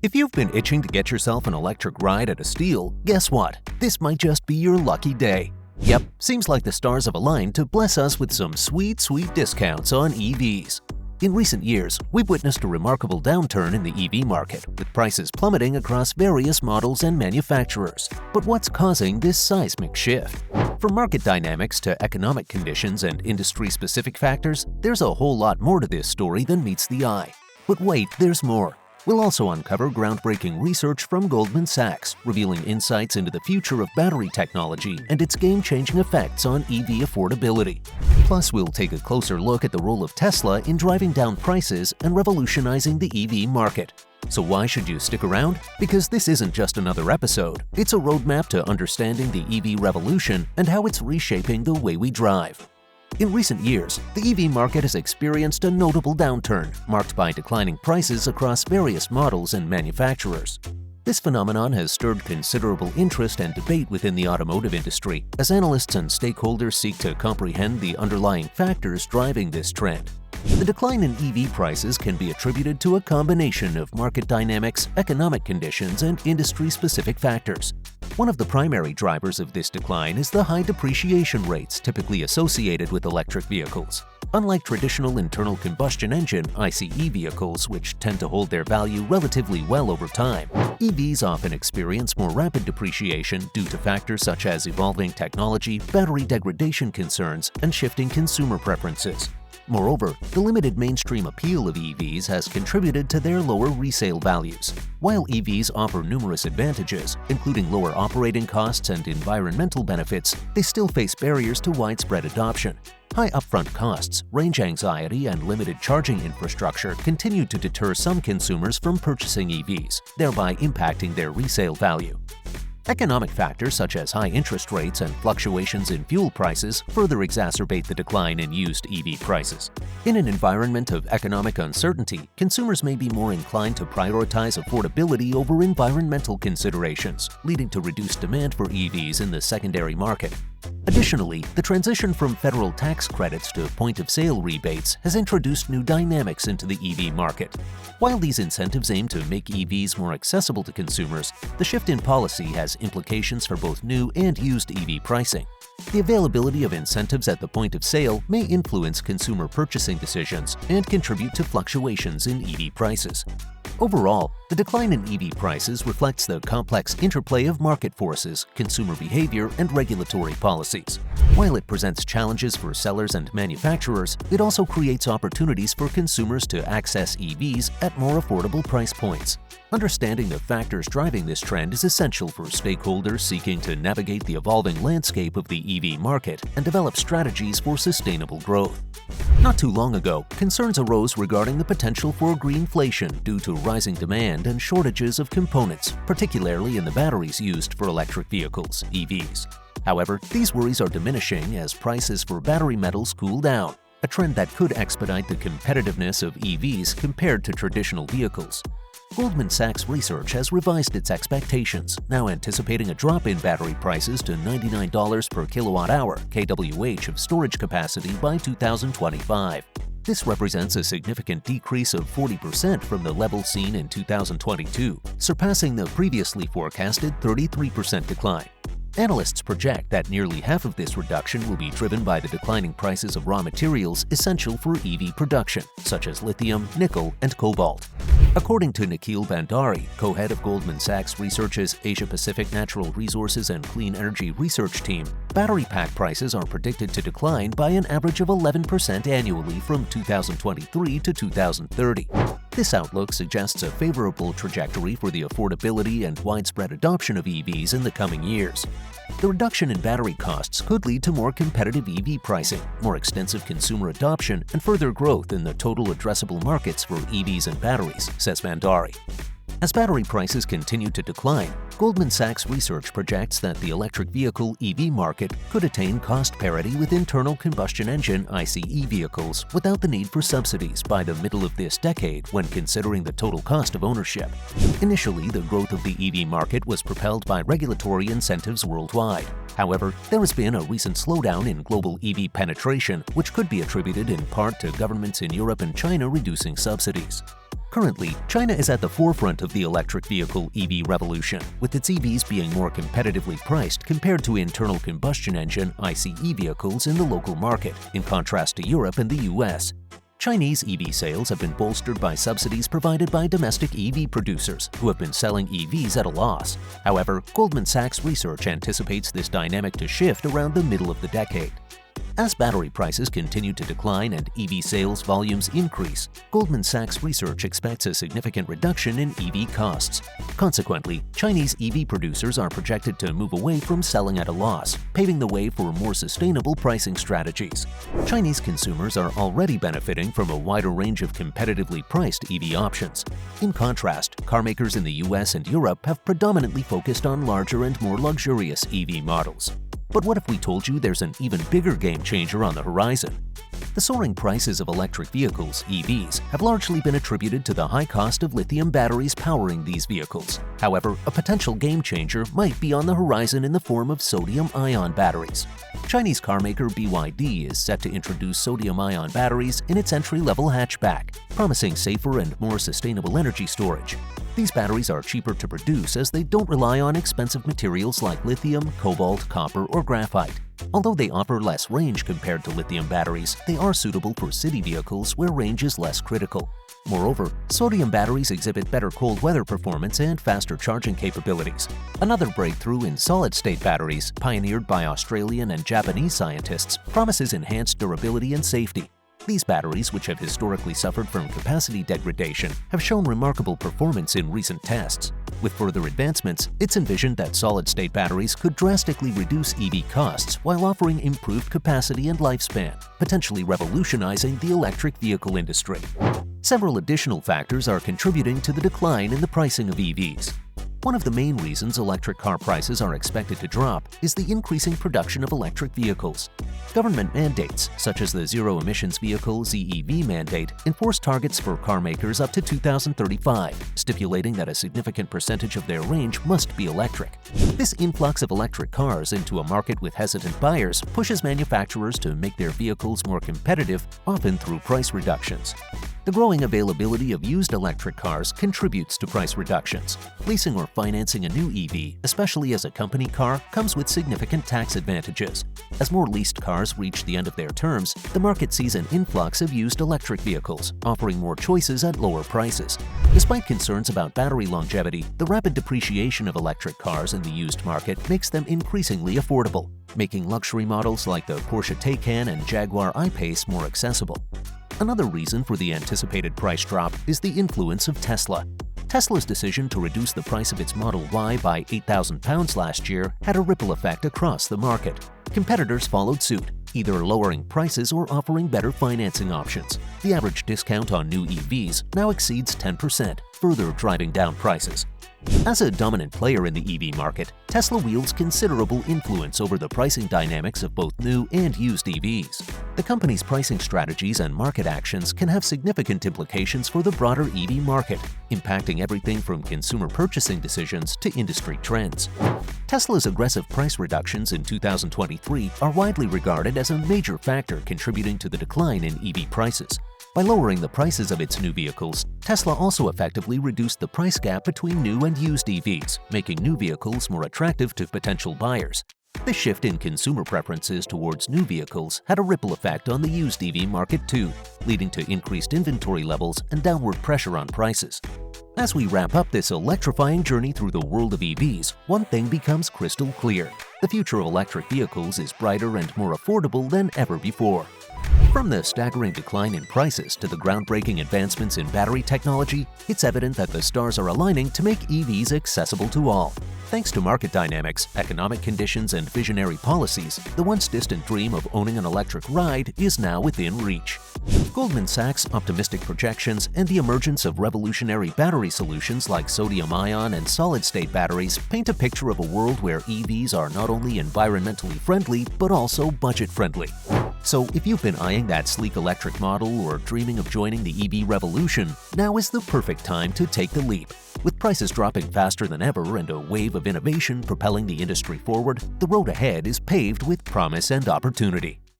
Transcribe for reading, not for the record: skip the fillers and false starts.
If you've been itching to get yourself an electric ride at a steal, guess what? This might just be your lucky day. Yep, seems like the stars have aligned to bless us with some sweet discounts on EVs. In recent years, we've witnessed a remarkable downturn in the EV market, with prices plummeting across various models and manufacturers. But what's causing this seismic shift? From market dynamics to economic conditions and industry-specific factors, there's a whole lot more to this story than meets the eye. But wait, there's more. We'll also uncover groundbreaking research from Goldman Sachs, revealing insights into the future of battery technology and its game-changing effects on EV affordability. Plus, we'll take a closer look at the role of Tesla in driving down prices and revolutionizing the EV market. So why should you stick around? Because this isn't just another episode. It's a roadmap to understanding the EV revolution and how it's reshaping the way we drive. In recent years, the EV market has experienced a notable downturn, marked by declining prices across various models and manufacturers. This phenomenon has stirred considerable interest and debate within the automotive industry, as analysts and stakeholders seek to comprehend the underlying factors driving this trend. The decline in EV prices can be attributed to a combination of market dynamics, economic conditions, and industry-specific factors. One of the primary drivers of this decline is the high depreciation rates typically associated with electric vehicles. Unlike traditional internal combustion engine (ICE) vehicles, which tend to hold their value relatively well over time, EVs often experience more rapid depreciation due to factors such as evolving technology, battery degradation concerns, and shifting consumer preferences. Moreover, the limited mainstream appeal of EVs has contributed to their lower resale values. While EVs offer numerous advantages, including lower operating costs and environmental benefits, they still face barriers to widespread adoption. High upfront costs, range anxiety, and limited charging infrastructure continue to deter some consumers from purchasing EVs, thereby impacting their resale value. Economic factors such as high interest rates and fluctuations in fuel prices further exacerbate the decline in used EV prices. In an environment of economic uncertainty, consumers may be more inclined to prioritize affordability over environmental considerations, leading to reduced demand for EVs in the secondary market. Additionally, the transition from federal tax credits to point-of-sale rebates has introduced new dynamics into the EV market. While these incentives aim to make EVs more accessible to consumers, the shift in policy has implications for both new and used EV pricing. The availability of incentives at the point of sale may influence consumer purchasing decisions and contribute to fluctuations in EV prices. Overall, the decline in EV prices reflects the complex interplay of market forces, consumer behavior, and regulatory policies. While it presents challenges for sellers and manufacturers, it also creates opportunities for consumers to access EVs at more affordable price points. Understanding the factors driving this trend is essential for stakeholders seeking to navigate the evolving landscape of the EV market and develop strategies for sustainable growth. Not too long ago, concerns arose regarding the potential for greenflation due to rising demand and shortages of components, particularly in the batteries used for electric vehicles, EVs. However, these worries are diminishing as prices for battery metals cool down, a trend that could expedite the competitiveness of EVs compared to traditional vehicles. Goldman Sachs research has revised its expectations, now anticipating a drop in battery prices to $99 per kilowatt-hour (kWh) of storage capacity by 2025. This represents a significant decrease of 40% from the level seen in 2022, surpassing the previously forecasted 33% decline. Analysts project that nearly half of this reduction will be driven by the declining prices of raw materials essential for EV production, such as lithium, nickel, and cobalt. According to Nikhil Bhandari, co-head of Goldman Sachs Research's Asia-Pacific Natural Resources and Clean Energy Research Team, battery pack prices are predicted to decline by an average of 11% annually from 2023 to 2030. This outlook suggests a favorable trajectory for the affordability and widespread adoption of EVs in the coming years. The reduction in battery costs could lead to more competitive EV pricing, more extensive consumer adoption, and further growth in the total addressable markets for EVs and batteries, says Bhandari. As battery prices continue to decline, Goldman Sachs research projects that the electric vehicle EV market could attain cost parity with internal combustion engine (ICE) vehicles without the need for subsidies by the middle of this decade when considering the total cost of ownership. Initially, the growth of the EV market was propelled by regulatory incentives worldwide. However, there has been a recent slowdown in global EV penetration, which could be attributed in part to governments in Europe and China reducing subsidies. Currently, China is at the forefront of the electric vehicle EV revolution, with its EVs being more competitively priced compared to internal combustion engine (ICE) vehicles in the local market, in contrast to Europe and the US. Chinese EV sales have been bolstered by subsidies provided by domestic EV producers, who have been selling EVs at a loss. However, Goldman Sachs research anticipates this dynamic to shift around the middle of the decade. As battery prices continue to decline and EV sales volumes increase, Goldman Sachs research expects a significant reduction in EV costs. Consequently, Chinese EV producers are projected to move away from selling at a loss, paving the way for more sustainable pricing strategies. Chinese consumers are already benefiting from a wider range of competitively priced EV options. In contrast, carmakers in the US and Europe have predominantly focused on larger and more luxurious EV models. But what if we told you there's an even bigger game changer on the horizon? The soaring prices of electric vehicles, EVs, have largely been attributed to the high cost of lithium batteries powering these vehicles. However, a potential game changer might be on the horizon in the form of sodium-ion batteries. Chinese carmaker BYD is set to introduce sodium-ion batteries in its entry-level hatchback, promising safer and more sustainable energy storage. These batteries are cheaper to produce as they don't rely on expensive materials like lithium, cobalt, copper, or graphite. Although they offer less range compared to lithium batteries, they are suitable for city vehicles where range is less critical. Moreover, sodium batteries exhibit better cold weather performance and faster charging capabilities. Another breakthrough in solid-state batteries, pioneered by Australian and Japanese scientists, promises enhanced durability and safety. These batteries, which have historically suffered from capacity degradation, have shown remarkable performance in recent tests. With further advancements, it's envisioned that solid-state batteries could drastically reduce EV costs while offering improved capacity and lifespan, potentially revolutionizing the electric vehicle industry. Several additional factors are contributing to the decline in the pricing of EVs. One of the main reasons electric car prices are expected to drop is the increasing production of electric vehicles. Government mandates, such as the Zero Emissions Vehicle (ZEV) mandate, enforce targets for car makers up to 2035, stipulating that a significant percentage of their range must be electric. This influx of electric cars into a market with hesitant buyers pushes manufacturers to make their vehicles more competitive, often through price reductions. The growing availability of used electric cars contributes to price reductions. Leasing or financing a new EV, especially as a company car, comes with significant tax advantages. As more leased cars reach the end of their terms, the market sees an influx of used electric vehicles, offering more choices at lower prices. Despite concerns about battery longevity, the rapid depreciation of electric cars in the used market makes them increasingly affordable, making luxury models like the Porsche Taycan and Jaguar I-Pace more accessible. Another reason for the anticipated price drop is the influence of Tesla. Tesla's decision to reduce the price of its Model Y by £8,000 last year had a ripple effect across the market. Competitors followed suit, either lowering prices or offering better financing options. The average discount on new EVs now exceeds 10%, further driving down prices. As a dominant player in the EV market, Tesla wields considerable influence over the pricing dynamics of both new and used EVs. The company's pricing strategies and market actions can have significant implications for the broader EV market, impacting everything from consumer purchasing decisions to industry trends. Tesla's aggressive price reductions in 2023 are widely regarded as a major factor contributing to the decline in EV prices. By lowering the prices of its new vehicles, Tesla also effectively reduced the price gap between new and used EVs, making new vehicles more attractive to potential buyers. This shift in consumer preferences towards new vehicles had a ripple effect on the used EV market too, leading to increased inventory levels and downward pressure on prices. As we wrap up this electrifying journey through the world of EVs, one thing becomes crystal clear. The future of electric vehicles is brighter and more affordable than ever before. From the staggering decline in prices to the groundbreaking advancements in battery technology, it's evident that the stars are aligning to make EVs accessible to all. Thanks to market dynamics, economic conditions, and visionary policies, the once distant dream of owning an electric ride is now within reach. Goldman Sachs' optimistic projections and the emergence of revolutionary battery solutions like sodium-ion and solid-state batteries paint a picture of a world where EVs are not only environmentally friendly, but also budget-friendly. So if you've been eyeing that sleek electric model or dreaming of joining the EV revolution, now is the perfect time to take the leap. With prices dropping faster than ever and a wave of innovation propelling the industry forward, the road ahead is paved with promise and opportunity.